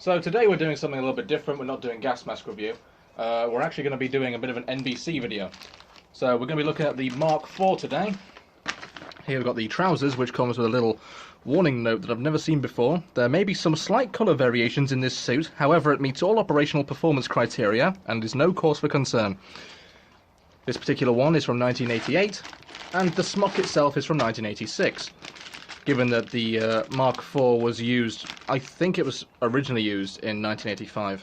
So today we're doing something a little bit different. We're not doing gas mask review. We're actually going to be doing a bit of an NBC video. So we're going to be looking at the Mk.IV today. Here we've got the trousers, which comes with a little warning note that I've never seen before. There may be some slight colour variations in this suit, however it meets all operational performance criteria and is no cause for concern. This particular one is from 1988, and the Smock itself is from 1986. Given that the Mk.IV was used, I think it was originally used in 1985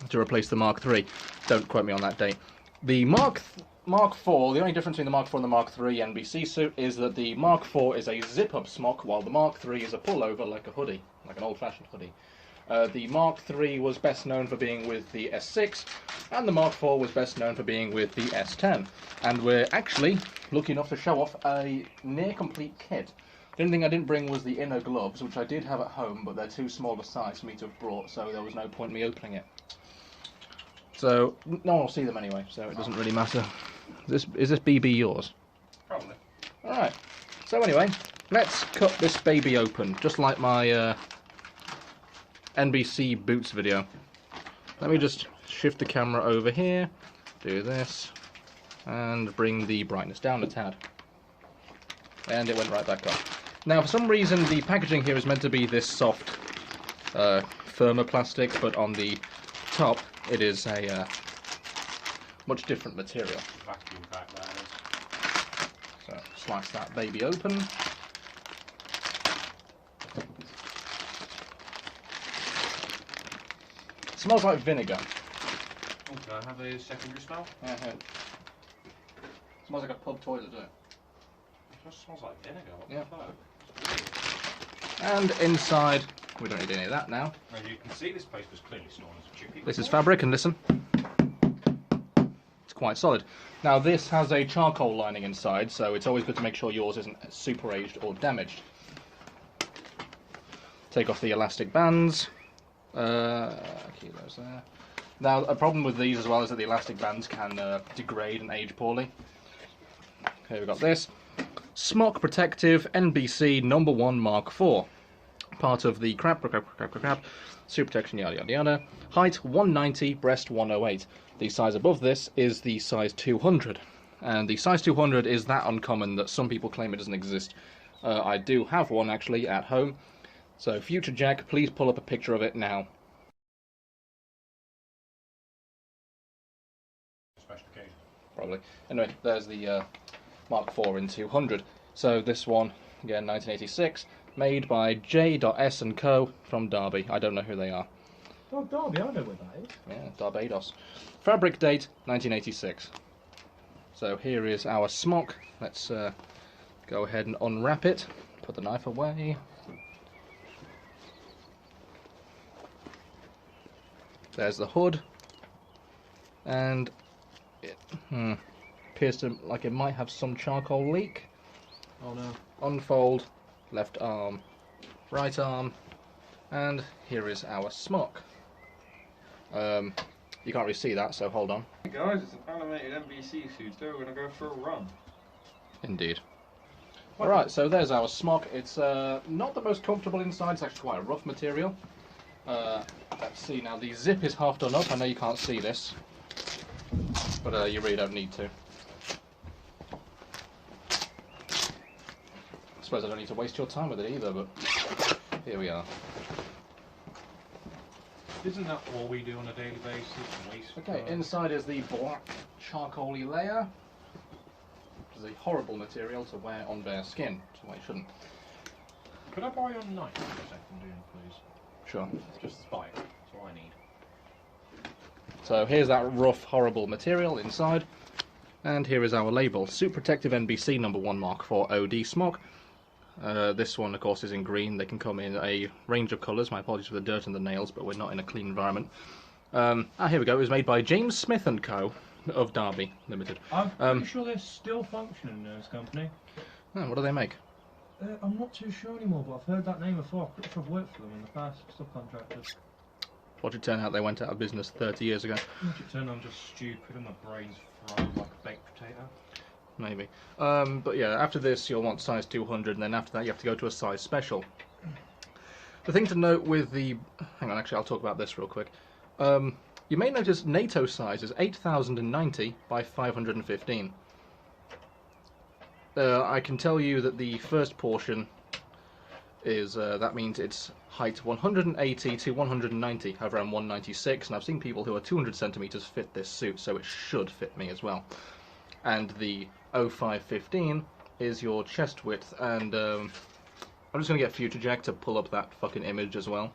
to replace the Mk.III. Don't quote me on that date. The Mk.IV, the only difference between the Mk.IV and the Mk.III NBC suit is that the Mk.IV is a zip-up smock, while the Mk.III is a pull-over like a hoodie, like an old-fashioned hoodie. The Mk.III was best known for being with the S6, and the Mk.IV was best known for being with the S10. And we're actually lucky enough to show off a near-complete kit. The only thing I didn't bring was the inner gloves, which I did have at home, but they're too small a size for me to have brought, so there was no point in me opening it. So, no one will see them anyway, so it doesn't really matter. Is this BB yours? Probably. Alright, so anyway, let's cut this baby open, just like my NBC boots video. Let me just shift the camera over here, do this, and bring the brightness down a tad. And it went right back up. Now, for some reason, the packaging here is meant to be this soft, firmer plastic, but on the top, it is a much different material. Vacuum pack that is. So, slice that baby open. It smells like vinegar. Oh, can I have a secondary smell? Yeah, yeah. It smells like a pub toilet, doesn't it? It just smells like vinegar. What Yeah. the fuck? And inside, we don't need any of that now. As you can see, this place was clearly stored as a chippy. This is fabric, and listen. It's quite solid. Now, this has a charcoal lining inside, so it's always good to make sure yours isn't super aged or damaged. Take off the elastic bands. Keep those there. Now, a problem with these as well is that the elastic bands can degrade and age poorly. Here we've got this. Smock Protective NBC #1 Mk.IV. Part of the crap, suit protection, yada yada yada. Height 190, breast 108. The size above this is the size 200. And the size 200 is that uncommon that some people claim it doesn't exist. I do have one actually at home. So, future Jack, please pull up a picture of it now. Special occasion. Probably. Anyway, there's the Mk.IV in 200. So this one, again, 1986, made by J.S. & Co. from Derby. I don't know who they are. Oh, Derby, I know where that is. Yeah, Barbados. Fabric date, 1986. So here is our smock. Let's go ahead and unwrap it. Put the knife away. There's the hood. And it appears to like it might have some charcoal leak. Oh no. Unfold, left arm, right arm, and here is our smock. You can't really see that, so hold on. Hey guys, it's an animated NBC suit, so we're going to go for a run. Indeed. Alright, so there's our smock. It's not the most comfortable inside, it's actually quite a rough material. Let's see now, the zip is half done up. I know you can't see this, but you really don't need to. I suppose I don't need to waste your time with it either, but here we are. Isn't that all we do on a daily basis? Okay, inside is the black charcoaly layer, which is a horrible material to wear on bare skin, so why you shouldn't. Could I borrow your knife for a second, please? Sure. Just the spike, that's all I need. So here's that rough, horrible material inside, and here is our label. Suit Protective NBC #1 Mk.IV OD Smock. This one, of course, is in green. They can come in a range of colours. My apologies for the dirt and the nails, but we're not in a clean environment. Here we go. It was made by James Smith & Co. of Derby Limited. I'm pretty sure they're still functioning as a company. Oh, what do they make? I'm not too sure anymore, but I've heard that name before. I'm pretty sure I've worked for them in the past, subcontractors. Watch it turn out they went out of business 30 years ago. Watch it turn out I'm just stupid and my brain's fried like a baked potato. Maybe. But yeah, after this you'll want size 200, and then after that you have to go to a size special. The thing to note with the... Hang on, actually, I'll talk about this real quick. You may notice NATO size is 8,090 by 515. I can tell you that the first portion is, that means it's height 180 to 190, however I'm 196, and I've seen people who are 200 centimeters fit this suit, so it should fit me as well. And the 0515 is your chest width, and I'm just going to get Future Jack to pull up that fucking image as well.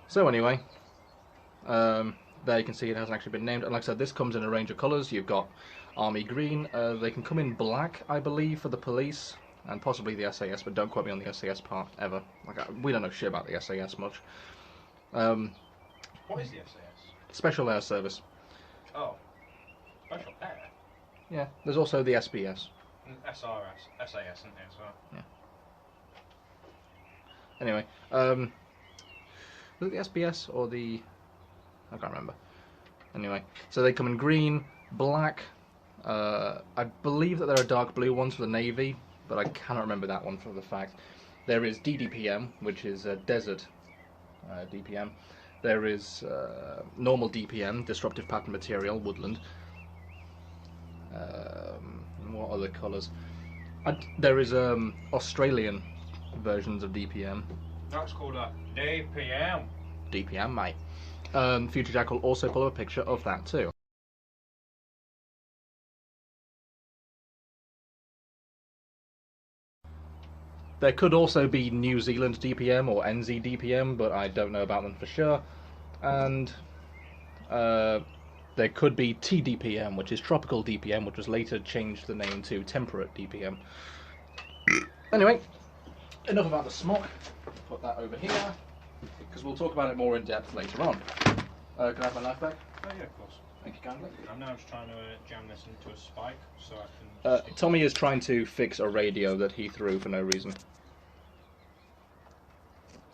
So anyway, there you can see it hasn't actually been named, and like I said, this comes in a range of colours. You've got army green, they can come in black, I believe, for the police, and possibly the SAS, but don't quote me on the SAS part, ever. Like, we don't know shit about the SAS much. What is the SAS? Special Air Service. Oh. Special Air? Yeah, there's also the SBS. And SAS, isn't there as well? Yeah. Anyway, was it the SBS or the... I can't remember. Anyway, so they come in green, black, I believe that there are dark blue ones for the Navy, but I cannot remember that one for the fact. There is DDPM, which is desert DPM. There is normal DPM, disruptive pattern material, woodland. What other colours? There is Australian versions of DPM. That's called a DPM. DPM, mate. Future Jack will also pull up a picture of that too. There could also be New Zealand DPM or NZ DPM, but I don't know about them for sure. And there could be TDPM, which is Tropical DPM, which was later changed the name to Temperate DPM. Anyway, enough about the Smock. Put that over here, because we'll talk about it more in depth later on. Can I have my knife back? Oh yeah, of course. Thank you kindly. I'm now just trying to jam this into a spike, so I can... Tommy is trying to fix a radio that he threw for no reason.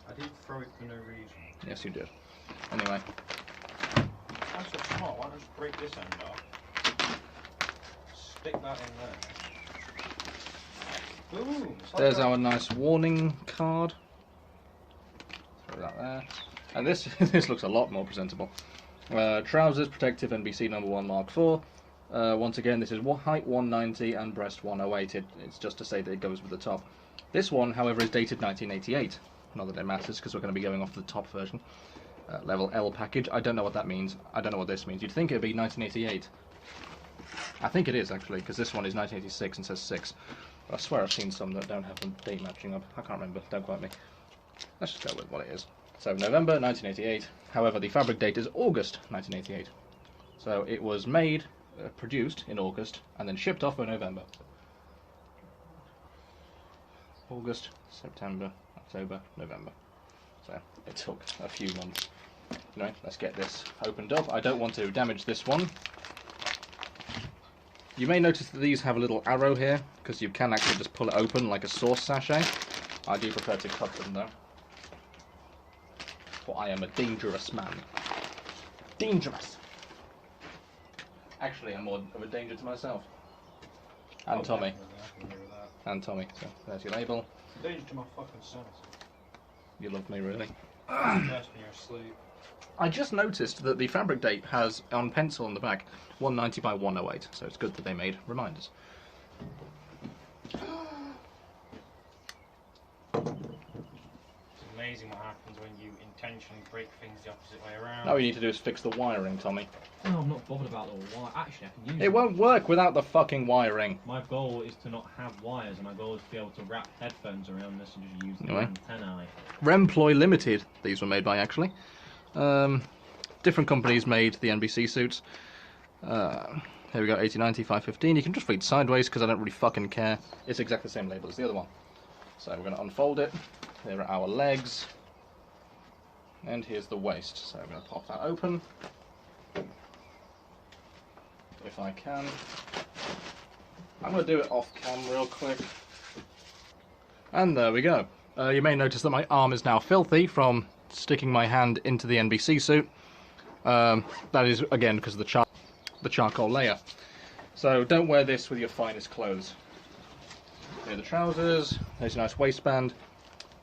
I didn't throw it for no reason. Yes, you did. Anyway. That's so small, why not just break this end off? Stick that in there. Boom! There's our nice warning card. Throw that there. And this this looks a lot more presentable. Trousers, protective NBC #1 Mk.IV. Once again, this is height 190 and breast 108. It's just to say that it goes with the top. This one, however, is dated 1988. Not that it matters, because we're going to be going off the top version. Level L package. I don't know what that means. I don't know what this means. You'd think it would be 1988. I think it is, actually, because this one is 1986 and says 6. But I swear I've seen some that don't have the date matching up. I can't remember. Don't quote me. Let's just go with what it is. So, November 1988. However, the fabric date is August 1988. So, it was made, produced in August, and then shipped off in November. August, September, October, November. So, it took a few months. Anyway, let's get this opened up. I don't want to damage this one. You may notice that these have a little arrow here, because you can actually just pull it open like a sauce sachet. I do prefer to cut them though. For I am a dangerous man. Dangerous! Actually, I'm more of a danger to myself. And Tommy. And Tommy. So, there's your label. Danger to my fucking sanity. You love me, really. Best when you're asleep. I just noticed that the fabric date has, on pencil on the back, 190 by 108, so it's good that they made reminders. It's amazing what happens when you intentionally break things the opposite way around. All you need to do is fix the wiring, Tommy. No, I'm not bothered about the wire. Actually, I can use It won't work without the fucking wiring. My goal is to not have wires, and my goal is to be able to wrap headphones around this and just use the Anyway. antennae. Remploy Limited, these were made by, actually. Different companies made the NBC suits. Here we go, 8090, 515. You can just read sideways because I don't really fucking care. It's exactly the same label as the other one. So we're going to unfold it. There are our legs. And here's the waist. So I'm going to pop that open. If I can. I'm going to do it off cam real quick. And there we go. You may notice that my arm is now filthy from sticking my hand into the NBC suit. That is, again, because of the charcoal layer. So don't wear this with your finest clothes. Here are the trousers. There's a nice waistband.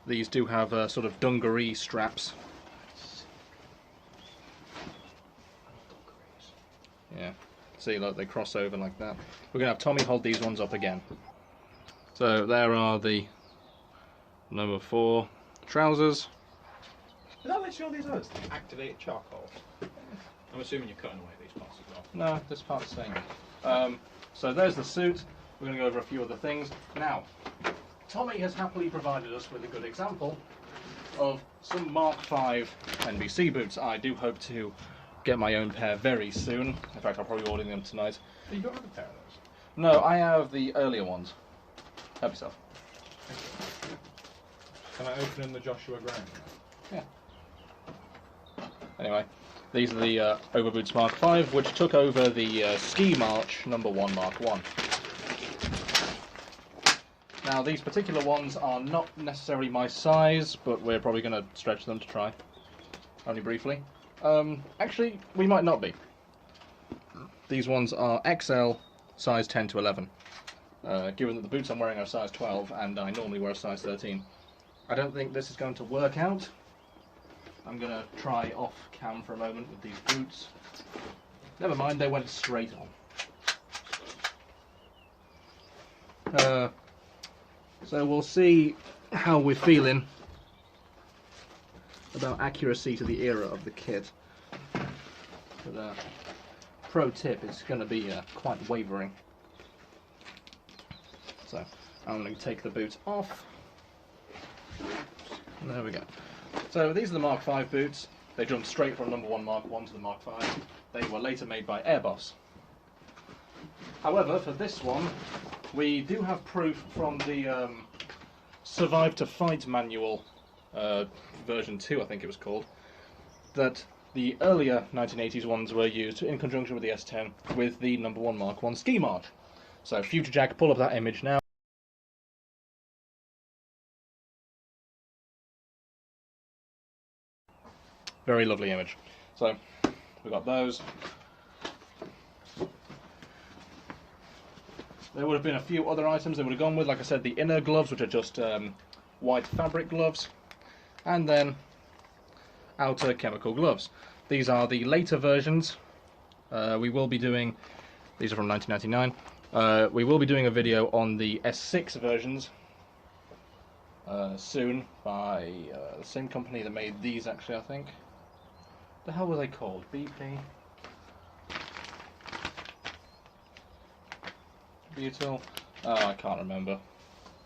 These do have sort of dungaree straps. Yeah, see, look, they cross over like that. We're going to have Tommy hold these ones up again. So there are the number 4 trousers. Is that literally all these others? Activated charcoal. I'm assuming you're cutting away these parts as well. No, this part's the same. So there's the suit. We're going to go over a few other things. Now, Tommy has happily provided us with a good example of some Mk.V NBC boots. I do hope to get my own pair very soon. In fact, I'll probably order them tonight. Oh, you don't have a pair of those? No, I have the earlier ones. Help yourself. Can I open in the Joshua Graham? Yeah. Anyway, these are the Overboots Mk.V, which took over the Ski March number 1 Mark 1. Now, these particular ones are not necessarily my size, but we're probably going to stretch them to try. Only briefly. Actually, we might not be. These ones are XL, size 10 to 11. Given that the boots I'm wearing are size 12, and I normally wear a size 13. I don't think this is going to work out. I'm going to try off cam for a moment with these boots. Never mind, they went straight on. So we'll see how we're feeling about accuracy to the era of the kit. But pro tip, it's going to be quite wavering. So I'm going to take the boots off. There we go. So these are the Mk.V boots. They jumped straight from number 1 Mark 1 to the Mk.V. They were later made by Airbus. However, for this one, we do have proof from the Survive to Fight manual, version 2 I think it was called, that the earlier 1980s ones were used in conjunction with the S10 with the number 1 Mark 1 Ski March. So Future Jack, pull up that image now. Very lovely image. So we got those. There would have been a few other items they would have gone with, like I said, the inner gloves, which are just white fabric gloves, and then outer chemical gloves. These are the later versions. We will be doing, these are from 1999, we will be doing a video on the S6 versions soon by the same company that made these, actually, I think. The hell were they called? BP? Butyl? Oh, I can't remember.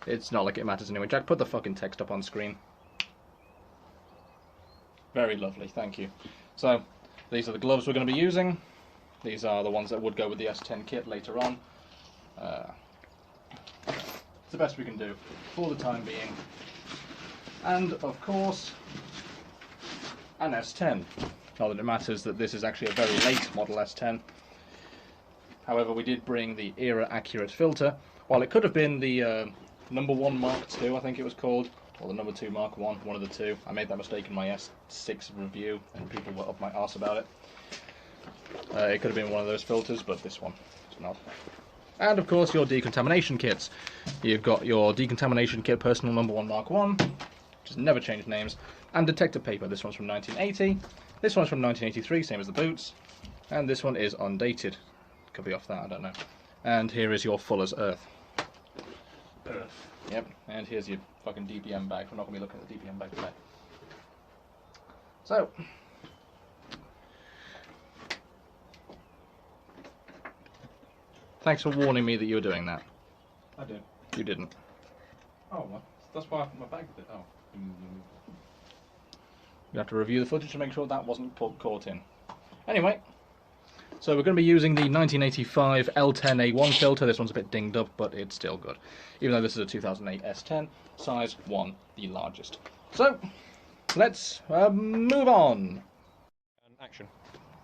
It's not like it matters anyway. Jack, put the fucking text up on screen. Very lovely, thank you. So, these are the gloves we're going to be using. These are the ones that would go with the S10 kit later on. It's the best we can do for the time being. And, of course, an S10. Not that it matters that this is actually a very late model S10. However, we did bring the era-accurate filter. While it could have been the number 1 Mark 2, I think it was called, or the number 2 Mark 1, one of the two. I made that mistake in my S6 review, and people were up my arse about it. It could have been one of those filters, but this one is not. And, of course, your decontamination kits. You've got your decontamination kit personal number 1 Mark 1, which has never changed names, and detector paper. This one's from 1980. This one's from 1983, same as the boots. And this one is undated. Could be off that, I don't know. And here is your Fuller's Earth. Earth. Yep, and here's your fucking DPM bag. We're not going to be looking at the DPM bag today. So, thanks for warning me that you were doing that. I did. You didn't. Oh, well, that's why I put my bag with it. Oh. You have to review the footage to make sure that wasn't caught in. Anyway, so we're going to be using the 1985 L10A1 filter. This one's a bit dinged up, but it's still good. Even though this is a 2008 S10, size 1, the largest. So, let's move on. Action.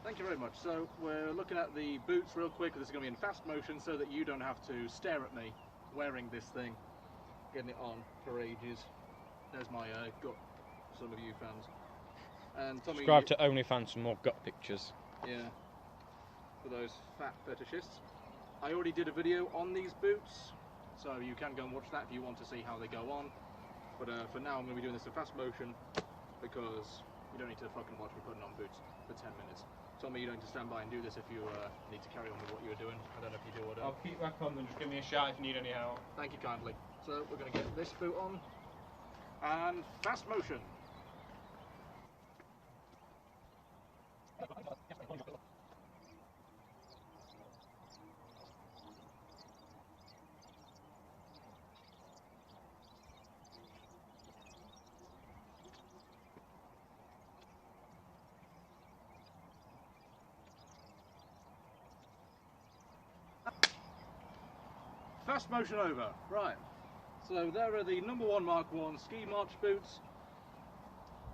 Thank you very much. So, we're looking at the boots real quick. This is going to be in fast motion so that you don't have to stare at me wearing this thing, getting it on for ages. There's my gut, some of you fans. And Tommy, Subscribe to OnlyFans for more gut pictures. yeah, for those fat fetishists. I already did a video on these boots, so you can go and watch that if you want to see how they go on. But for now, I'm going to be doing this in fast motion because you don't need to fucking watch me putting on boots for 10 minutes. Tell me you don't need to stand by and do this if you need to carry on with what you were doing. I don't know if you do or don't. I'll keep back on, then just give me a shout if you need any help. Thank you kindly. So we're going to get this boot on and fast motion. Fast motion over. Right. So there are the number 1 Mark 1 ski march boots.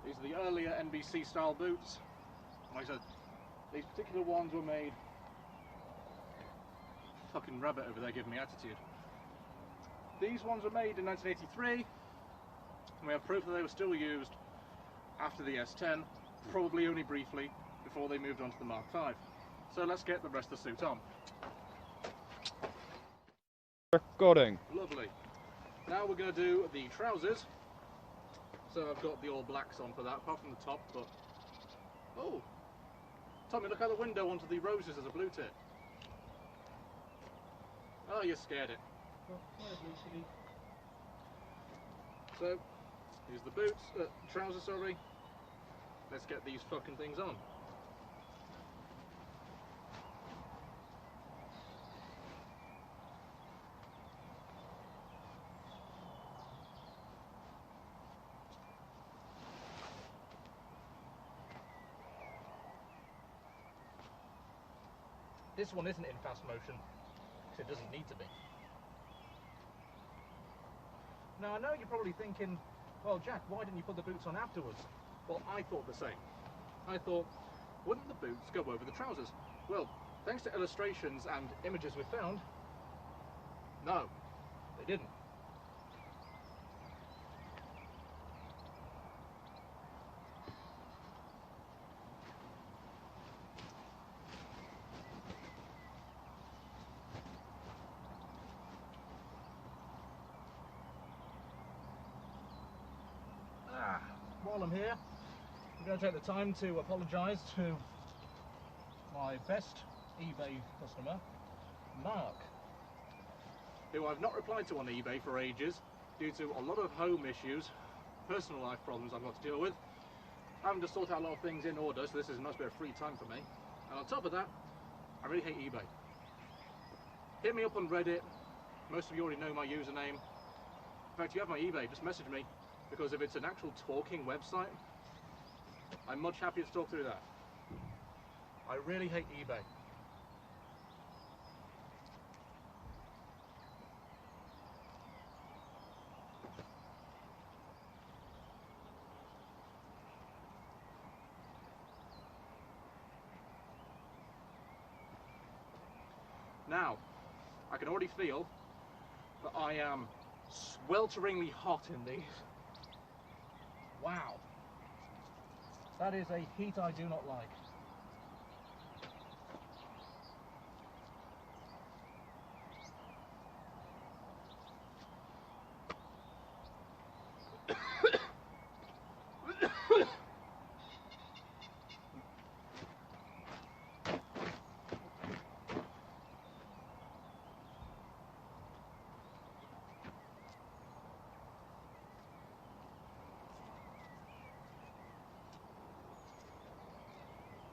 These are the earlier NBC style boots. Like I said, these particular ones were made... Fucking rabbit over there giving me attitude. These ones were made in 1983. And we have proof that they were still used after the S10, probably only briefly, before they moved on to the Mk.IV. So let's get the rest of the suit on. Recording. Lovely. Now we're going to do the trousers. So I've got the all blacks on for that, apart from the top, but... Oh! Tommy, look out the window onto the roses as a blue tip. Oh, you scared it. So, here's the boots, trousers, sorry. Let's get these fucking things on. This one isn't in fast motion, because it doesn't need to be. Now I know you're probably thinking, well Jack, why didn't you put the boots on afterwards? Well, I thought the same. I thought, wouldn't the boots go over the trousers? Well, thanks to illustrations and images we found, no, they didn't. While I'm here, I'm going to take the time to apologise to my best eBay customer, Mark, who I've not replied to on eBay for ages due to a lot of home issues, personal life problems I've got to deal with, having to sort out a lot of things in order, so this is a nice bit of free time for me. And on top of that, I really hate eBay. Hit me up on Reddit, most of you already know my username. In fact, if you have my eBay, just message me. Because if it's an actual talking website, I'm much happier to talk through that. I really hate eBay. Now, I can already feel that I am swelteringly hot in these. Wow. That is a heat I do not like.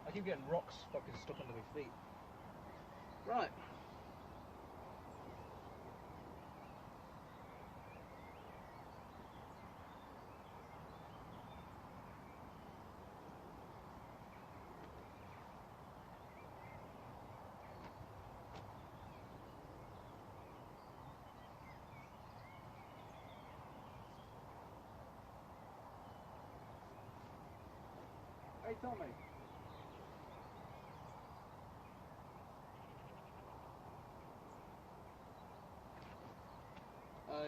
I keep getting rocks fucking stuck under my feet. Right. Hey Tommy.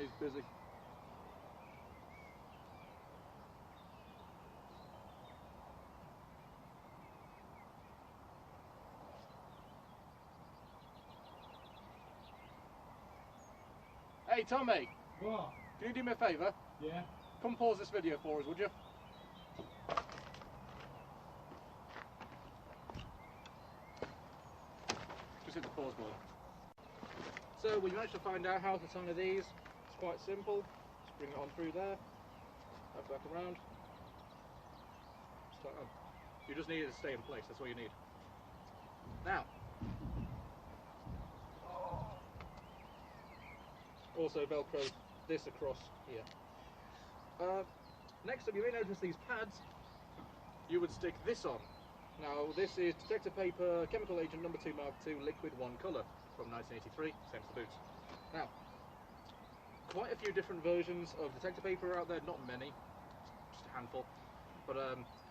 He's busy. Hey Tommy, What? can you do me a favour? Yeah? Come pause this video for us, would you? Just hit the pause button. So we managed to find out how to tie these. It's quite simple. Just bring it on through there, wrap back around. Just tie it on. You just need it to stay in place, that's all you need. Now, also Velcro this across here. Next up, you may notice these pads. You would stick this on. Now, this is Detector paper, chemical agent number 2 Mark II, liquid 1 colour from 1983, same as the boots. Now, quite a few different versions of Detector paper are out there, not many, just a handful. But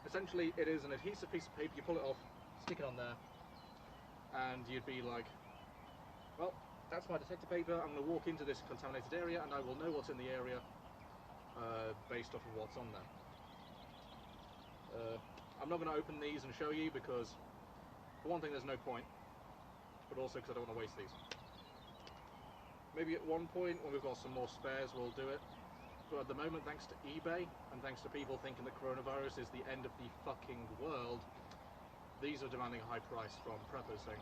essentially, it is an adhesive piece of paper. You pull it off, stick it on there, and you'd be like, well, that's my Detector paper. I'm going to walk into this contaminated area, and I will know what's in the area based off of what's on there. I'm not going to open these and show you because, for one thing, there's no point, but also because I don't want to waste these. Maybe at one point, when we've got some more spares, we'll do it. But at the moment, thanks to eBay, and thanks to people thinking that coronavirus is the end of the fucking world, these are demanding a high price from preppers saying,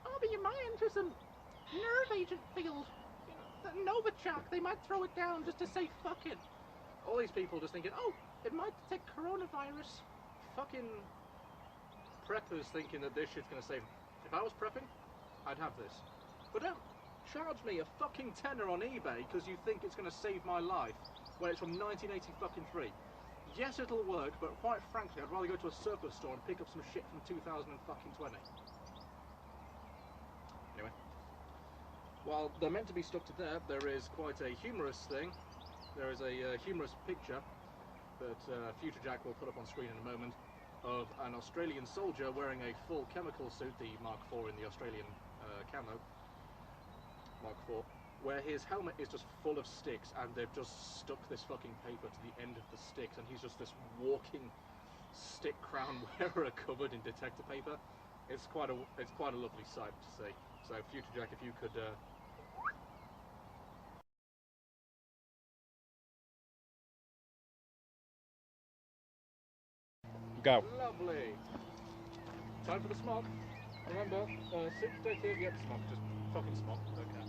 oh, but you might enter some nerve agent field. You know, the Novichok, they might throw it down just to say fuck it. All these people just thinking, oh, it might detect coronavirus. Fucking preppers thinking that this shit's gonna save them. If I was prepping, I'd have this. But don't charge me a fucking tenner on eBay because you think it's gonna save my life when it's from 1983. Yes, it'll work, but quite frankly, I'd rather go to a surplus store and pick up some shit from 2020. Anyway, while they're meant to be stuck to there is quite a humorous thing. There is a humorous picture that Future Jack will put up on screen in a moment of an Australian soldier wearing a full chemical suit, the Mk.IV in the Australian camo, Mk.IV, where his helmet is just full of sticks and they've just stuck this fucking paper to the end of the sticks and he's just this walking stick crown wearer covered in detector paper. It's quite a lovely sight to see. So Future Jack, if you could go. Lovely. Time for the smock. Remember, suit protective, yep, smock, just fucking smock, okay.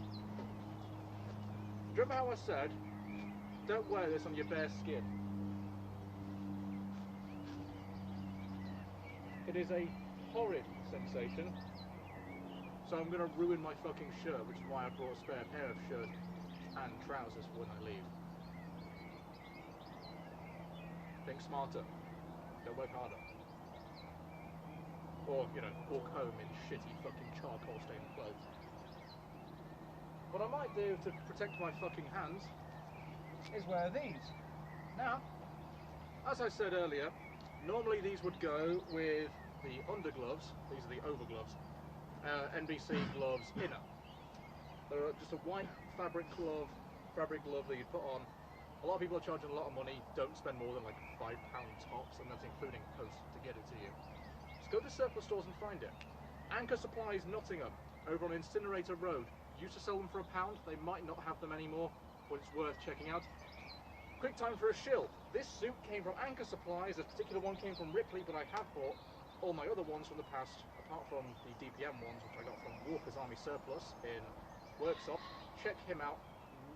Do you remember how I said, don't wear this on your bare skin? It is a horrid sensation, so I'm going to ruin my fucking shirt, which is why I brought a spare pair of shirt and trousers for when I leave. Think smarter, don't work harder. Or, you know, walk home in shitty fucking charcoal stained clothes. What I might do to protect my fucking hands is wear these. Now, as I said earlier, normally these would go with the undergloves. These are the overgloves. NBC gloves inner. They're just a white fabric glove that you put on. A lot of people are charging a lot of money. Don't spend more than like £5 tops, and that's including post to get it to you. Just go to surplus stores and find it. Anchor Supplies Nottingham, over on Incinerator Road. Used to sell them for £1. They might not have them anymore, but it's worth checking out. Quick time for a shill. This suit came from Anchor Supplies. This particular one came from Ripley, but I have bought all my other ones from the past, apart from the DPM ones, which I got from Walker's Army Surplus in Worksop. Check him out.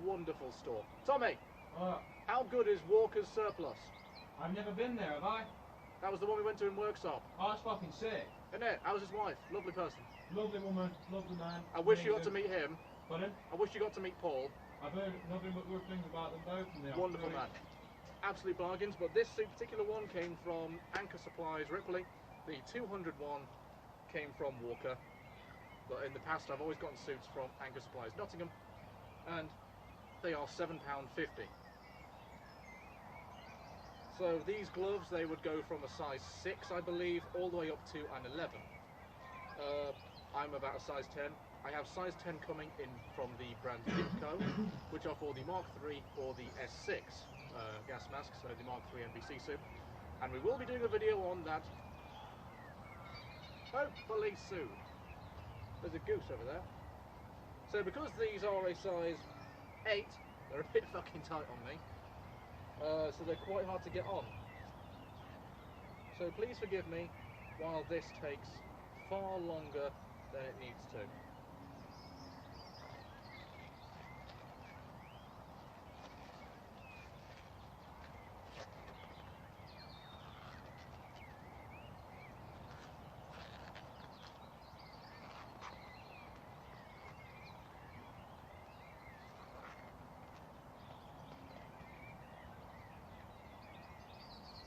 Wonderful store. Tommy, how good is Walker's Surplus? I've never been there, have I? That was the one we went to in Worksop. Oh, that's fucking sick. Isn't it? How's his wife? Lovely person. Lovely woman, lovely man. I wish you got to meet him. Pardon? I wish you got to meet Paul. I've heard nothing but good things about them both. And they are Wonderful great. man. Absolute bargains, but this particular one came from Anchor Supplies Ripley. The 200 one came from Walker. But in the past I've always gotten suits from Anchor Supplies Nottingham, and they are £7.50. So these gloves, they would go from a size 6, I believe, all the way up to an 11. I'm about a size 10. I have size 10 coming in from the brand Mk.IV, which are for the Mk.III or the S6 gas mask, so the Mk.III NBC suit. And we will be doing a video on that, hopefully soon. There's a goose over there. So because these are a size 8. They're a bit fucking tight on me. So they're quite hard to get on. So please forgive me while this takes far longer than it needs to.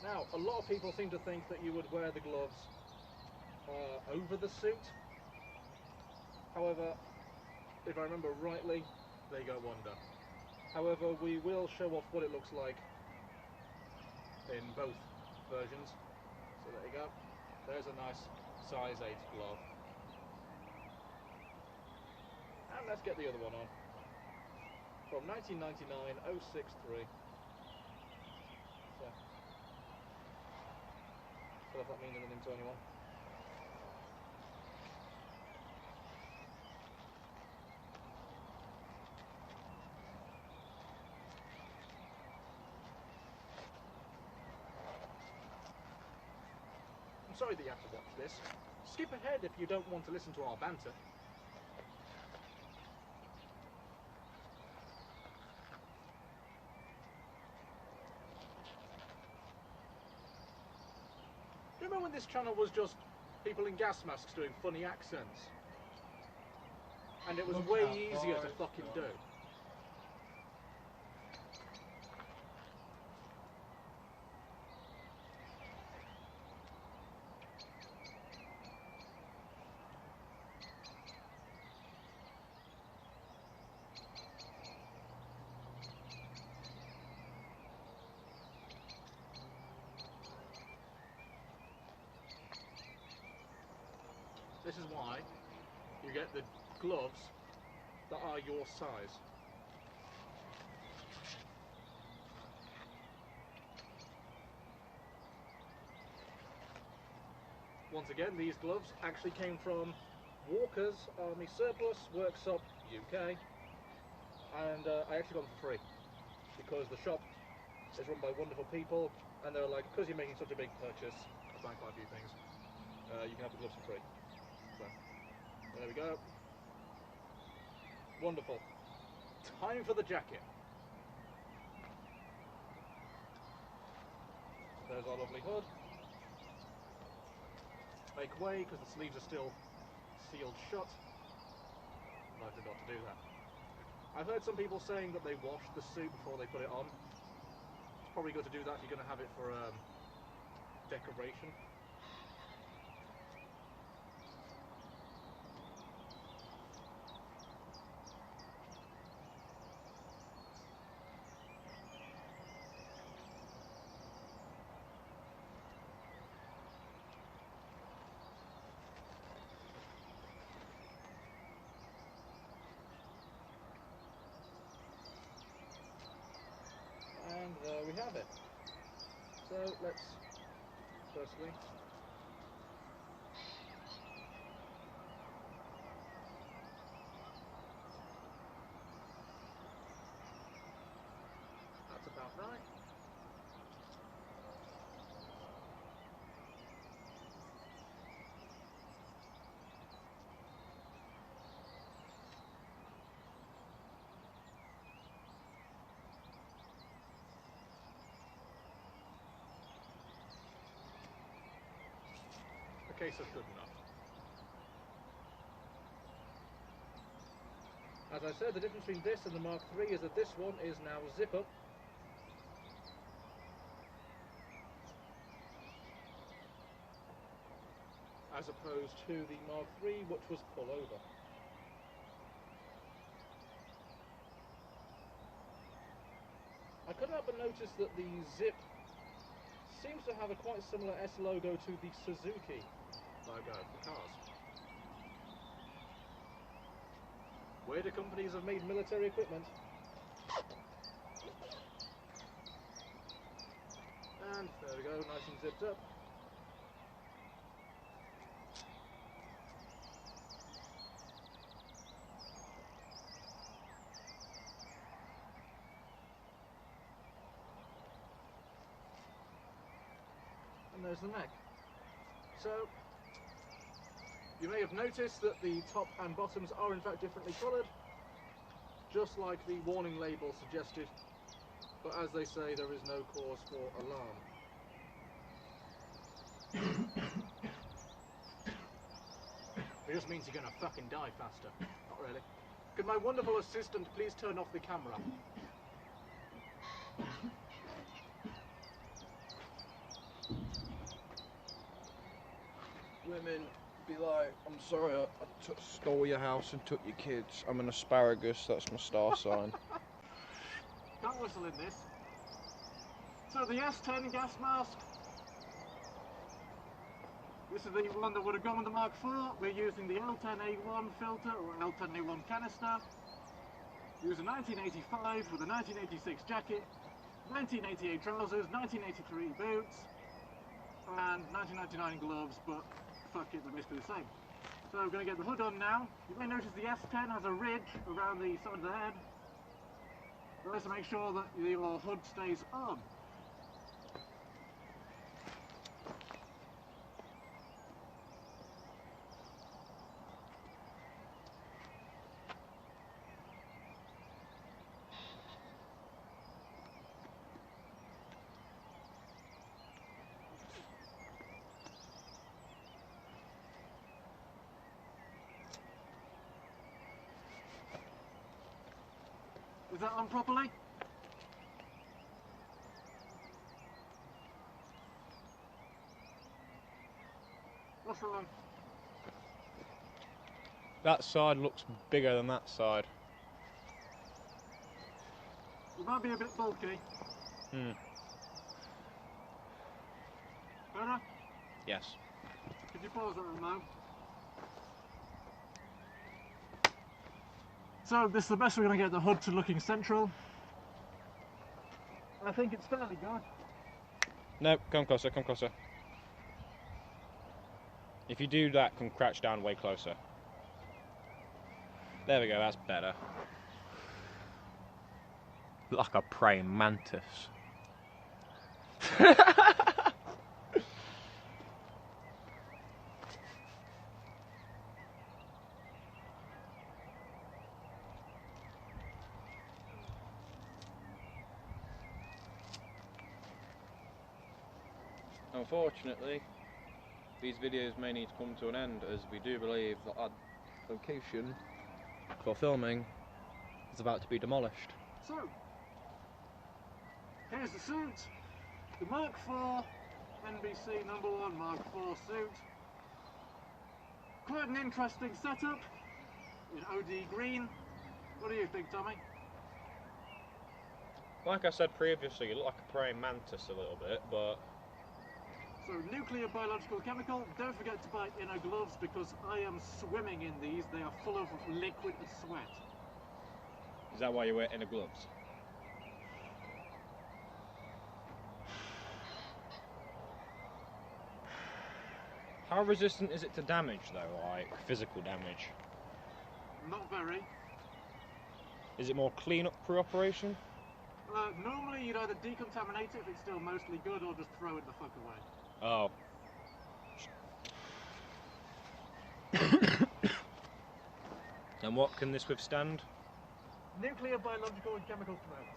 Now, a lot of people seem to think that you would wear the gloves over the suit. However, if I remember rightly, they go under. However, we will show off what it looks like in both versions. So there you go. There's a nice size 8 glove. And let's get the other one on. From 1999, 063. So, I don't know if that means anything to anyone. I'm sorry that you have to watch this. Skip ahead if you don't want to listen to our banter. Do you remember when this channel was just people in gas masks doing funny accents? And it was way easier to fucking do. This is why you get the gloves that are your size. Once again, these gloves actually came from Walker's Army Surplus Workshop UK, and I actually got them for free because the shop is run by wonderful people, and they were like, because you're making such a big purchase, buying quite a few things, you can have the gloves for free. So, there we go. Wonderful. Time for the jacket. There's our lovely hood. Make way, because the sleeves are still sealed shut. And I forgot to do that. I've heard some people saying that they washed the suit before they put it on. It's probably good to do that if you're going to have it for decoration. And there we have it. So let's firstly that's about right. Okay, so good enough. As I said, the difference between this and the Mk.III is that this one is now zip up. As opposed to the Mk.III, which was pull over. I couldn't help but notice that the zip seems to have a quite similar S logo to the Suzuki logo for cars. Weirder companies have made military equipment. And there we go, nice and zipped up. and there's the neck. So, you may have noticed that the top and bottoms are in fact differently coloured, just like the warning label suggested, but as they say, there is no cause for alarm. It just means you're gonna fucking die faster. Not really. Could my wonderful assistant please turn off the camera? Women be like, I'm sorry, I stole your house and took your kids. I'm an asparagus, that's my star sign. Can't whistle in this. So the S10 gas mask. This is the one that would have gone with the Mk.IV. We're using the L10A1 filter or L10A1 canister. Use a 1985 with a 1986 jacket, 1988 trousers, 1983 boots, and 1999 gloves, but fuck it, they're basically the same. So we're going to get the hood on now. You may notice the S10 has a ridge around the side of the head. So let's make sure that your hood stays on. Is that on properly? What's wrong? That side looks bigger than that side. It might be a bit bulky. Better? Yes. Could you pause that remote? So this is the best we're going to get the hood to looking central. I think it's fairly good. No, come closer, come closer. If you do that, come crouch down way closer. There we go, that's better. Like a praying mantis. Unfortunately, these videos may need to come to an end, as we do believe that our location for filming is about to be demolished. So, here's the suit. The Mk.IV NBC #1 Mk.IV suit. Quite an interesting setup in OD green. What do you think, Tommy? Like I said previously, you look like a praying mantis a little bit, but... So, nuclear, biological, chemical. Don't forget to buy inner gloves because I am swimming in these. They are full of liquid sweat. Is that why you wear inner gloves? How resistant is it to damage though, like physical damage? Not very. Is it more clean up pre-operation? Normally you'd either decontaminate it if it's still mostly good or just throw it the fuck away. Oh. And what can this withstand? Nuclear, biological and chemical threats.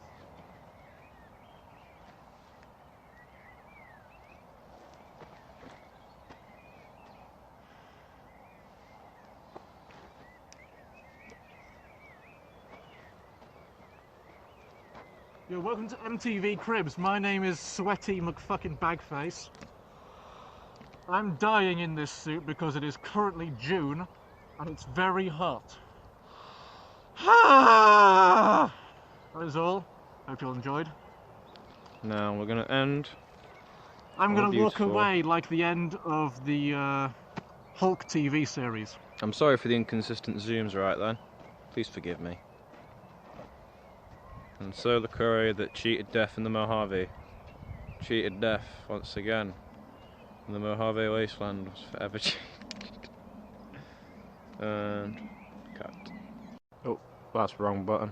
You're welcome to MTV Cribs. My name is Sweaty McFucking Bagface. I'm dying in this suit because it is currently June and it's very hot. That is all. Hope you all enjoyed. Now we're going to end. I'm going to walk beautiful. away like the end of the Hulk TV series. I'm sorry for the inconsistent zooms right then. Please forgive me. And so the courier that cheated death in the Mojave cheated death once again. And the Mojave wasteland was forever changed. And cut. Oh, that's the wrong button.